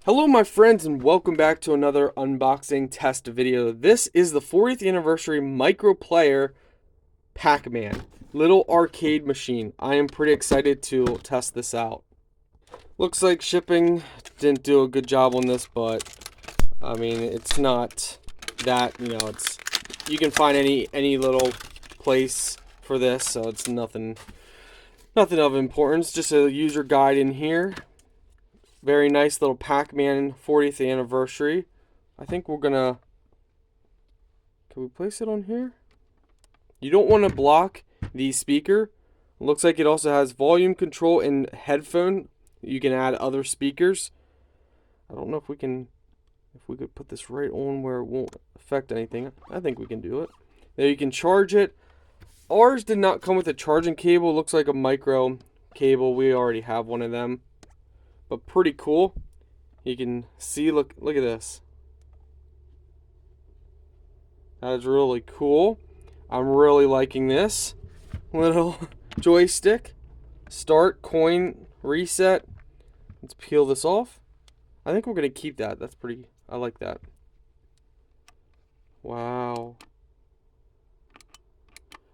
Hello my friends and welcome back to another unboxing test video. This is the 40th anniversary micro player Pac-Man little arcade machine. I am pretty excited to test this out. Looks like shipping didn't do a good job on this, but I mean it's not that, it's you can find any little place for this, so it's nothing of importance. Just a user guide in here. Very nice little Pac-Man 40th anniversary. I think we're gonna... Can we place it on here? You don't want to block the speaker. It looks like it also has volume control and headphone. You can add other speakers. I don't know if we could put this right on where it won't affect anything. I think we can do it. There you can charge it. Ours did not come with a charging cable. It looks like a micro cable. We already have one of them. But pretty cool. You can see, look at this. That is really cool. I'm really liking this little joystick. Start, coin, reset. Let's peel this off. I think we're gonna keep that. That's pretty, I like that. Wow.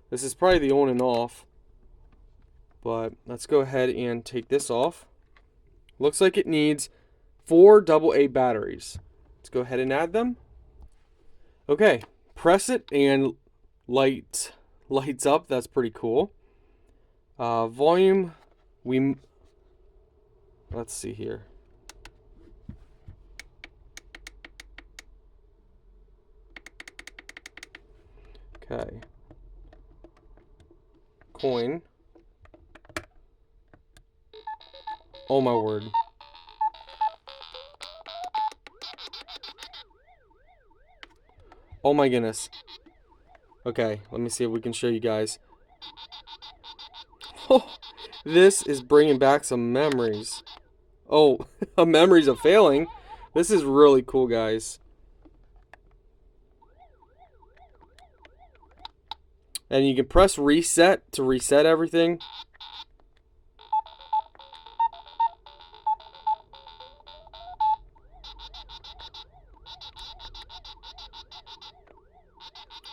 This is probably the on and off. But let's go ahead and take this off. Looks like it needs 4 AA batteries. Let's go ahead and add them. Okay, press it and lights up. That's pretty cool. Volume, let's see here. Okay. Coin. Oh my word. Oh my goodness. Okay, let me see if we can show you guys. Oh, this is bringing back some memories. Oh, memories of failing. This is really cool, guys. And you can press reset to reset everything.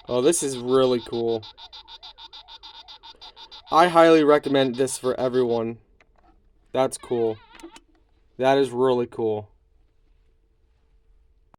Oh, this is really cool. I highly recommend this for everyone. That's cool. That is really cool.